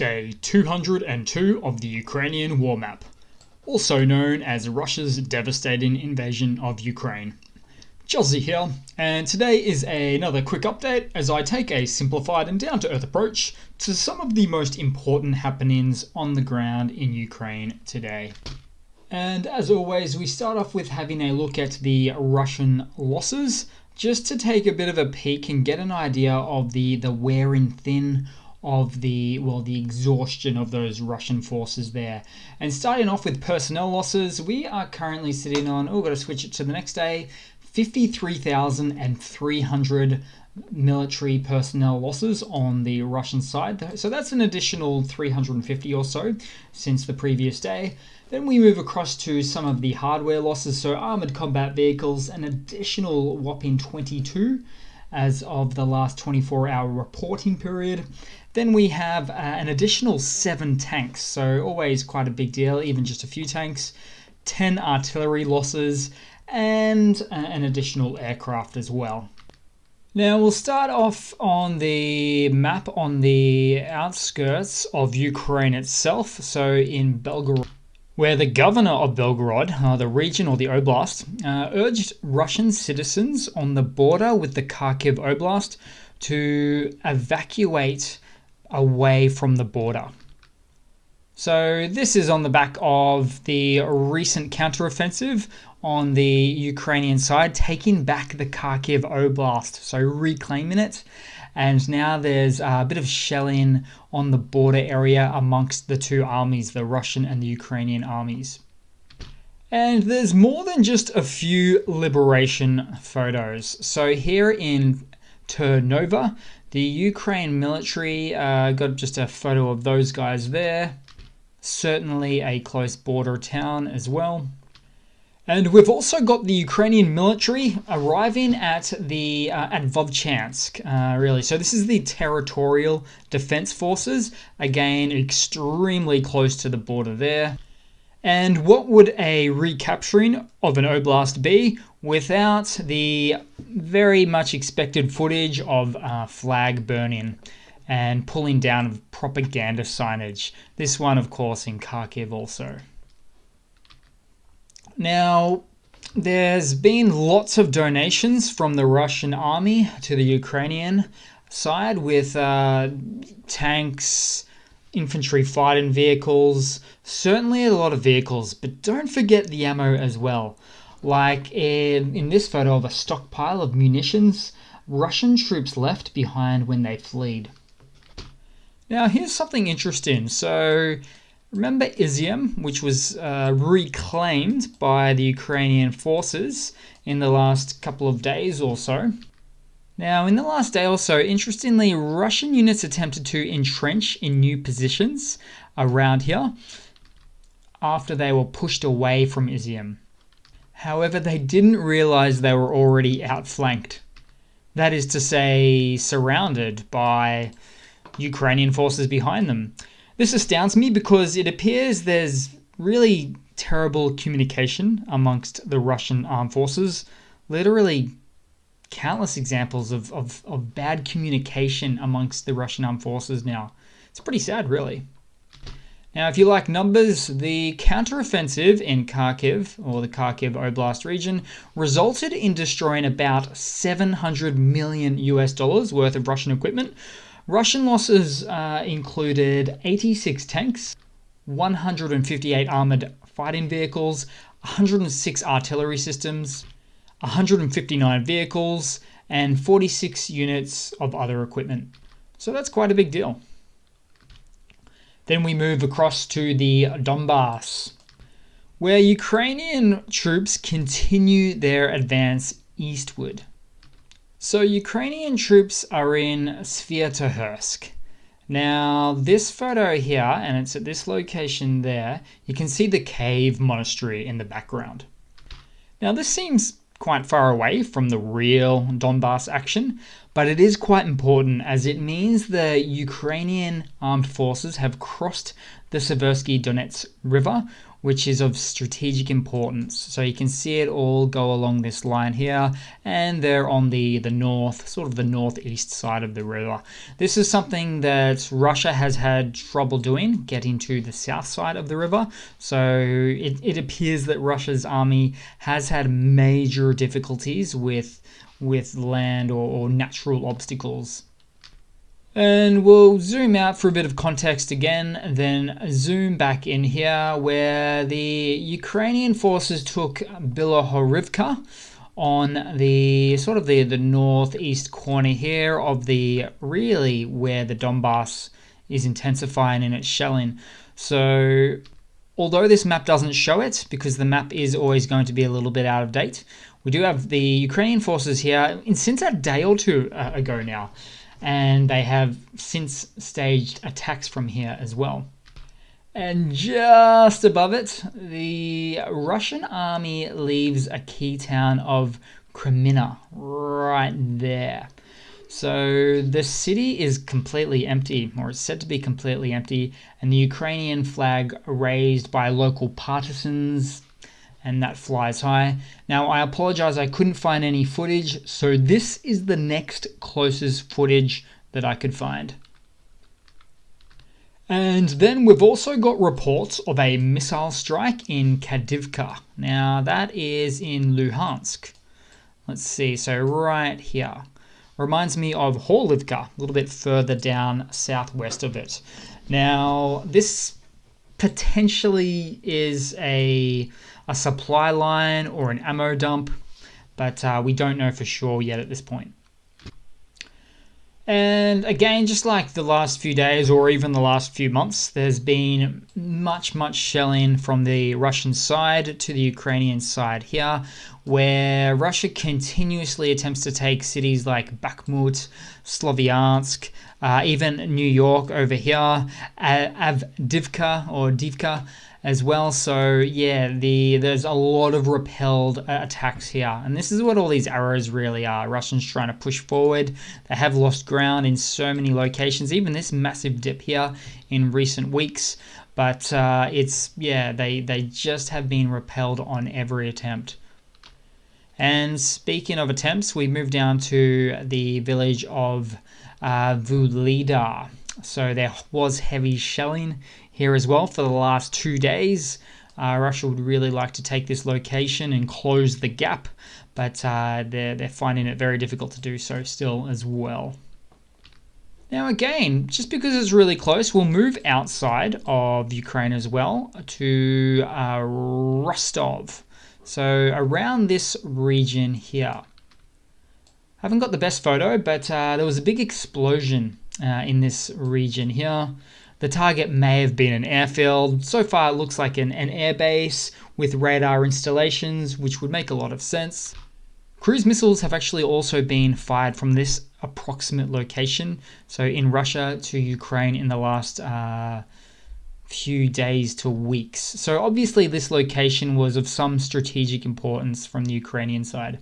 Day 202 of the Ukrainian war map, also known as Russia's devastating invasion of Ukraine. Chelsea here, and today is another quick update as I take a simplified and down-to-earth approach to some of the most important happenings on the ground in Ukraine today. And as always, we start off with having a look at the Russian losses, just to take a bit of a peek and get an idea of the wearing thin of the exhaustion of those Russian forces there. And starting off with personnel losses, we are currently sitting on, got to switch it to the next day, 53,300 military personnel losses on the Russian side. So that's an additional 350 or so since the previous day. Then we move across to some of the hardware losses. So armored combat vehicles, an additional whopping 22 as of the last 24-hour reporting period. Then we have an additional 7 tanks, so always quite a big deal, even just a few tanks, 10 artillery losses, and an additional aircraft as well. Now we'll start off on the map on the outskirts of Ukraine itself, so in Belgorod, where the governor of Belgorod, the region or the oblast, urged Russian citizens on the border with the Kharkiv Oblast to evacuate away from the border. So this is on the back of the recent counteroffensive on the Ukrainian side, taking back the Kharkiv Oblast, so reclaiming it. And now there's a bit of shelling on the border area amongst the two armies, the Russian and the Ukrainian armies. And there's more than just a few liberation photos. So here in Ternova, the Ukraine military got just a photo of those guys there. Certainly a close border town as well. And we've also got the Ukrainian military arriving at Vovchansk, really. So this is the territorial defense forces, again, extremely close to the border there. And what would a recapturing of an oblast be without the very much expected footage of flag burning and pulling down of propaganda signage? This one, of course, in Kharkiv also. Now, there's been lots of donations from the Russian army to the Ukrainian side with tanks, infantry fighting vehicles, certainly a lot of vehicles, but don't forget the ammo as well. Like in this photo of a stockpile of munitions Russian troops left behind when they fled. Now, here's something interesting. So, remember Izium, which was reclaimed by the Ukrainian forces in the last couple of days or so. Now, in the last day or so, interestingly, Russian units attempted to entrench in new positions around here after they were pushed away from Izium. However, they didn't realize they were already outflanked. That is to say, surrounded by Ukrainian forces behind them. This astounds me because it appears there's really terrible communication amongst the Russian armed forces. Literally countless examples of bad communication amongst the Russian armed forces now. It's pretty sad, really. Now, if you like numbers, the counteroffensive in Kharkiv, or the Kharkiv Oblast region, resulted in destroying about $700 million worth of Russian equipment. Russian losses included 86 tanks, 158 armored fighting vehicles, 106 artillery systems, 159 vehicles, and 46 units of other equipment. So that's quite a big deal. Then we move across to the Donbass, where Ukrainian troops continue their advance eastward. So Ukrainian troops are in Sviatohursk. Now, this photo here, and it's at this location there, you can see the cave monastery in the background. Now, this seems quite far away from the real Donbass action, But it is quite important as it means the Ukrainian armed forces have crossed the Seversky Donets River, which is of strategic importance. So you can see it all go along this line here, and they're on the north, sort of the northeast side of the river. This is something that Russia has had trouble doing, getting to the south side of the river. So it appears that Russia's army has had major difficulties with land or natural obstacles. And we'll zoom out for a bit of context again, then zoom back in here where the Ukrainian forces took Bilohorivka on the sort of the northeast corner here of the really where the Donbass is intensifying in its shelling. So although this map doesn't show it, because the map is always going to be a little bit out of date, we do have the Ukrainian forces here since a day or two ago now, and they have since staged attacks from here as well. And just above it, the Russian army leaves a key town of Kreminna right there. So the city is completely empty, or it's said to be completely empty, and the Ukrainian flag raised by local partisans, and that flies high. Now, I apologize, I couldn't find any footage, so this is the next closest footage that I could find. And then we've also got reports of a missile strike in Kadivka. Now, that is in Luhansk. Let's see, so right here. Reminds me of Horlivka, a little bit further down southwest of it. Now, this potentially is a supply line or an ammo dump, but we don't know for sure yet at this point. And again, just like the last few days or even the last few months, there's been much shelling from the Russian side to the Ukrainian side here, where Russia continuously attempts to take cities like Bakhmut, Sloviansk, even New York over here, Avdiivka as well. So yeah, there's a lot of repelled attacks here, and this is what all these arrows really are. Russians trying to push forward. They have lost ground in so many locations, even this massive dip here in recent weeks, but they just have been repelled on every attempt. And speaking of attempts, we move down to the village of Vulida. So there was heavy shelling here as well for the last 2 days. Russia would really like to take this location and close the gap, but they're finding it very difficult to do so still as well. Now again, just because it's really close, we'll move outside of Ukraine as well to Rostov. So around this region here. I haven't got the best photo, but there was a big explosion in this region here. The target may have been an airfield. So far it looks like an airbase with radar installations, which would make a lot of sense. Cruise missiles have actually also been fired from this approximate location, so in Russia to Ukraine in the last few days to weeks. So obviously this location was of some strategic importance from the Ukrainian side,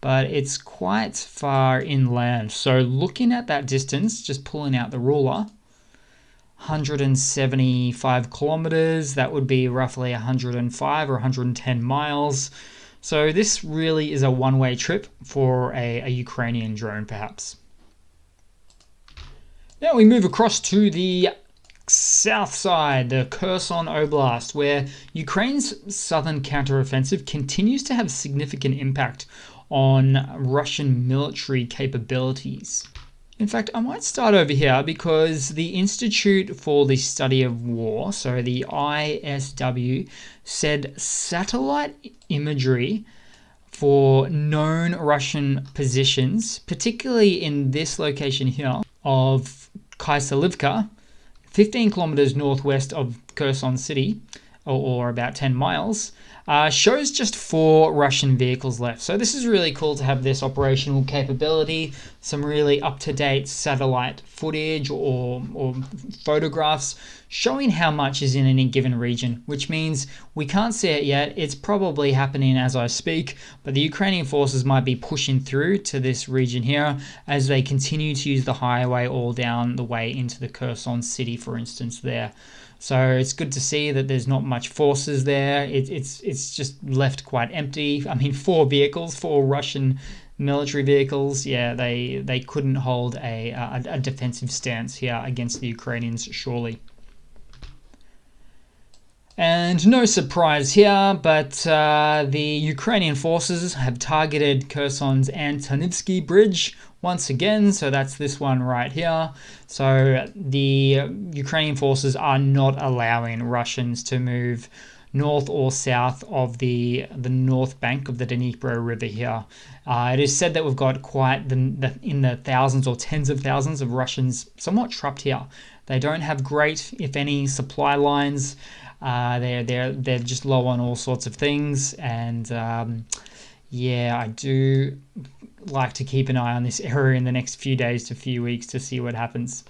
but it's quite far inland. So looking at that distance, just pulling out the ruler, 175 kilometers, that would be roughly 105 or 110 miles. So this really is a one-way trip for a Ukrainian drone, perhaps. Now we move across to the south side, the Kherson Oblast, where Ukraine's southern counteroffensive continues to have significant impact on Russian military capabilities. In fact, I might start over here because the Institute for the Study of War, so the ISW, said satellite imagery for known Russian positions, particularly in this location here of Kyselivka, 15 kilometers northwest of Kherson City, or about 10 miles, shows just 4 Russian vehicles left. So this is really cool to have this operational capability, some really up-to-date satellite footage or photographs showing how much is in any given region, which means we can't see it yet. It's probably happening as I speak, but the Ukrainian forces might be pushing through to this region here as they continue to use the highway all down the way into the Kherson city, for instance, there. So it's good to see that there's not much forces there. It's just left quite empty. I mean, 4 vehicles, 4 Russian military vehicles. Yeah, they couldn't hold a defensive stance here against the Ukrainians, surely. And no surprise here, but the Ukrainian forces have targeted Kherson's Antonivsky Bridge once again, so that's this one right here. So the Ukrainian forces are not allowing Russians to move north or south of the north bank of the Dnipro River here. It is said that we've got quite in the thousands or tens of thousands of Russians somewhat trapped here. They don't have great, if any, supply lines. They're just low on all sorts of things, and yeah, I do like to keep an eye on this area in the next few days to few weeks to see what happens.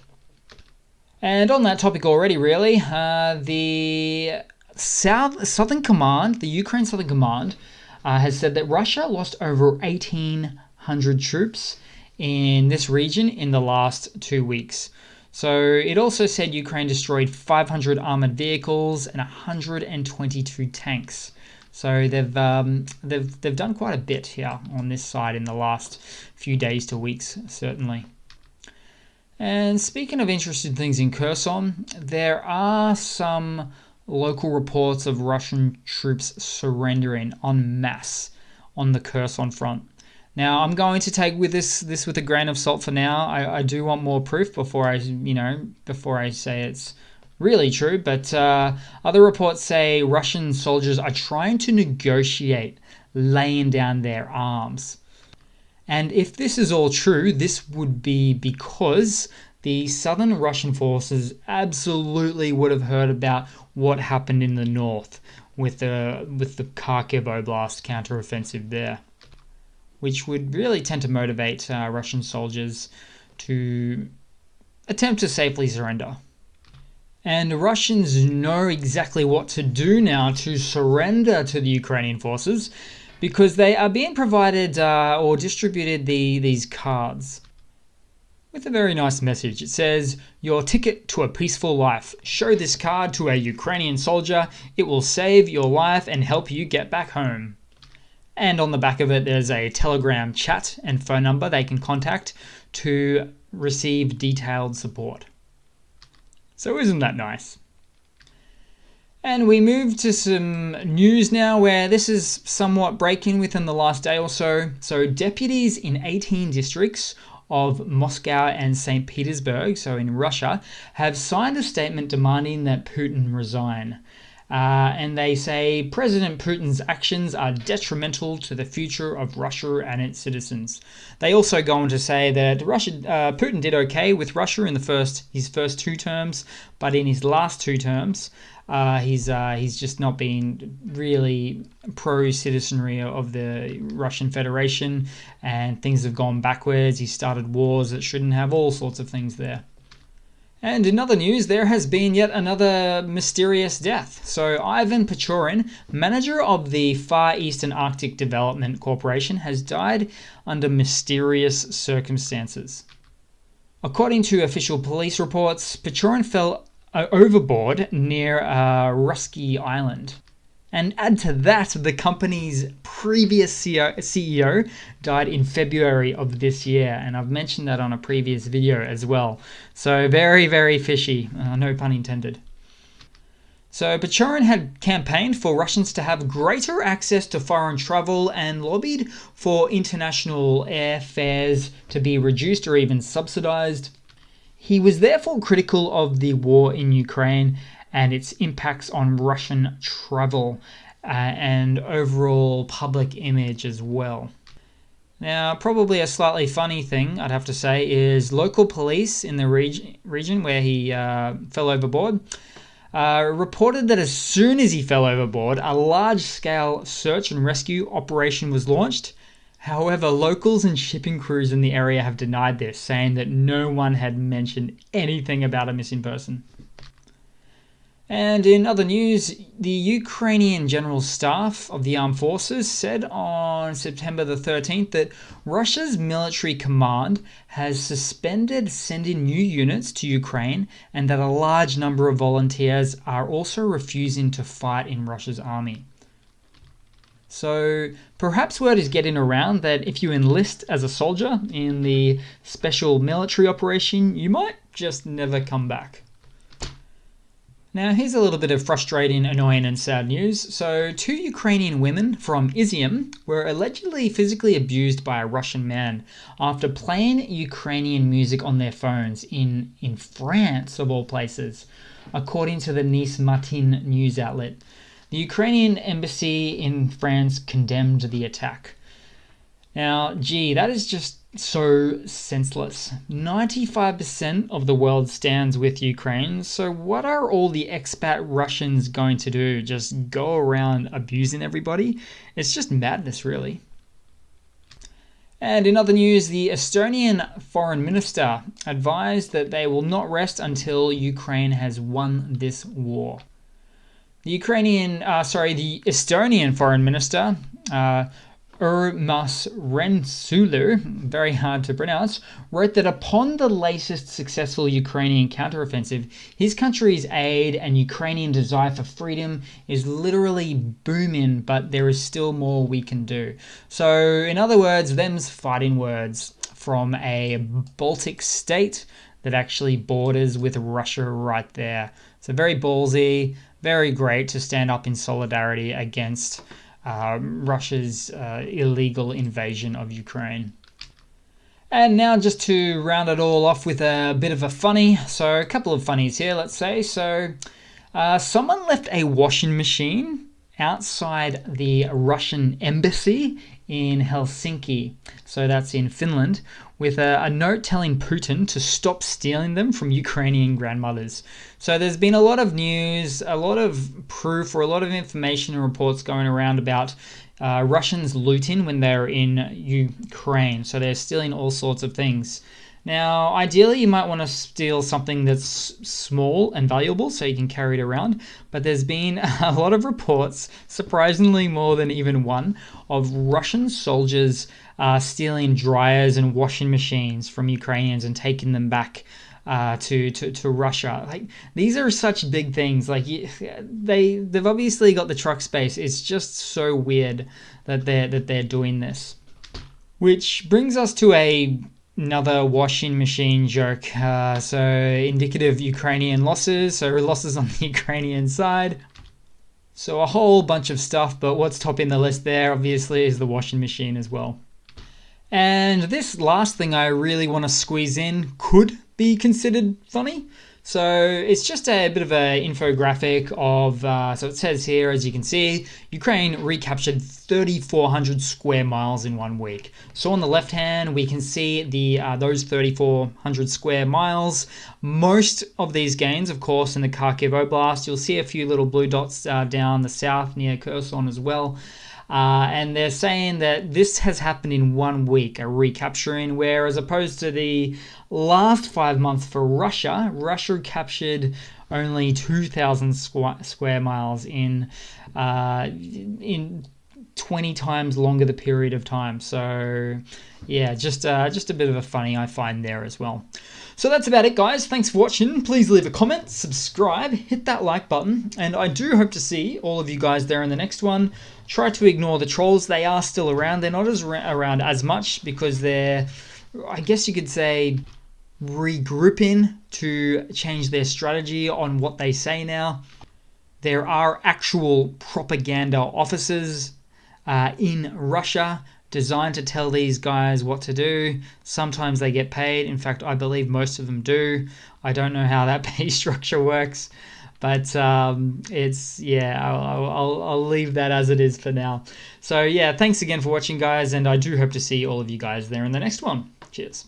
And on that topic already, really, the Southern Command, the Ukraine Southern Command, has said that Russia lost over 1,800 troops in this region in the last 2 weeks. So it also said Ukraine destroyed 500 armored vehicles and 122 tanks. So they've done quite a bit here on this side in the last few days to weeks, certainly. And speaking of interesting things in Kherson, there are some local reports of Russian troops surrendering en masse on the Kherson front. Now, I'm going to take this with a grain of salt for now. I do want more proof before I say it's really true. But other reports say Russian soldiers are trying to negotiate laying down their arms. And if this is all true, this would be because the southern Russian forces absolutely would have heard about what happened in the north with the Kharkiv Oblast counteroffensive there, which would really tend to motivate Russian soldiers to attempt to safely surrender. And the Russians know exactly what to do now to surrender to the Ukrainian forces, because they are being provided or distributed these cards with a very nice message. It says, "Your ticket to a peaceful life. Show this card to a Ukrainian soldier. It will save your life and help you get back home." And on the back of it, there's a Telegram chat and phone number they can contact to receive detailed support. So isn't that nice? And we move to some news now where this is somewhat breaking within the last day or so. So deputies in 18 districts of Moscow and St. Petersburg, so in Russia, have signed a statement demanding that Putin resign. And they say President Putin's actions are detrimental to the future of Russia and its citizens. They also go on to say that Putin did okay with Russia in his first 2 terms, but in his last 2 terms, he's just not been really pro-citizenry of the Russian Federation, and things have gone backwards. He started wars that shouldn't have, all sorts of things there. And in other news, there has been yet another mysterious death. So Ivan Pechorin, manager of the Far Eastern Arctic Development Corporation, has died under mysterious circumstances. According to official police reports, Pechorin fell overboard near Russky Island. And add to that, the company's previous CEO died in February of this year. And I've mentioned that on a previous video as well. So very, very fishy. No pun intended. So Pechorin had campaigned for Russians to have greater access to foreign travel and lobbied for international airfares to be reduced or even subsidized. He was therefore critical of the war in Ukraine and its impacts on Russian travel and overall public image as well. Now, probably a slightly funny thing, I'd have to say, is local police in the region where he fell overboard reported that as soon as he fell overboard, a large-scale search and rescue operation was launched. However, locals and shipping crews in the area have denied this, saying that no one had mentioned anything about a missing person. And in other news, the Ukrainian General Staff of the Armed Forces said on September the 13th that Russia's military command has suspended sending new units to Ukraine and that a large number of volunteers are also refusing to fight in Russia's army. So perhaps word is getting around that if you enlist as a soldier in the special military operation, you might just never come back. Now, here's a little bit of frustrating, annoying, and sad news. So, 2 Ukrainian women from Izium were allegedly physically abused by a Russian man after playing Ukrainian music on their phones in France, of all places, according to the Nice Matin news outlet. The Ukrainian embassy in France condemned the attack. Now, gee, that is just so senseless. 95% of the world stands with Ukraine, so what are all the expat Russians going to do? Just go around abusing everybody? It's just madness, really. And in other news, the Estonian foreign minister advised that they will not rest until Ukraine has won this war. The Estonian foreign minister, Urmas Reinsalu, very hard to pronounce, wrote that upon the latest successful Ukrainian counteroffensive, his country's aid and Ukrainian desire for freedom is literally booming, but there is still more we can do. So, in other words, them's fighting words from a Baltic state that actually borders with Russia right there. So very ballsy, very great to stand up in solidarity against Russia's illegal invasion of Ukraine. And now just to round it all off with a bit of a funny, so a couple of funnies here, let's say. So someone left a washing machine outside the Russian embassy in Helsinki, so that's in Finland, with a note telling Putin to stop stealing them from Ukrainian grandmothers. So there's been a lot of news, a lot of proof, or a lot of information and reports going around about Russians looting when they're in Ukraine. So they're stealing all sorts of things. Now, ideally, you might want to steal something that's small and valuable so you can carry it around. But there's been a lot of reports, surprisingly more than even one, of Russian soldiers stealing dryers and washing machines from Ukrainians and taking them back to Russia. Like, these are such big things. Like, they've obviously got the truck space. It's just so weird that they're doing this. Which brings us to another washing machine joke. So indicative Ukrainian losses. So losses on the Ukrainian side. So a whole bunch of stuff, but what's topping the list there obviously is the washing machine as well. And this last thing I really want to squeeze in could be considered funny. So it's just a bit of an infographic of, so it says here, as you can see, Ukraine recaptured 3,400 square miles in 1 week. So on the left hand, we can see those 3,400 square miles. Most of these gains, of course, in the Kharkiv Oblast. You'll see a few little blue dots down the south near Kherson as well. And they're saying that this has happened in 1 week, a recapturing, where as opposed to the last 5 months for Russia captured only 2,000 square miles in 20 times longer the period of time. So yeah, just a bit of a funny I find there as well. So that's about it, guys. Thanks for watching. Please leave a comment, subscribe, hit that like button, and I do hope to see all of you guys there in the next one. Try to ignore the trolls. They are still around. They're not around as much because they're, I guess you could say, regrouping to change their strategy on what they say now. There are actual propaganda offices in Russia designed to tell these guys what to do. Sometimes they get paid. In fact, I believe most of them do. I don't know how that pay structure works, but it's, yeah, I'll leave that as it is for now. So yeah, thanks again for watching, guys, and I do hope to see all of you guys there in the next one. Cheers.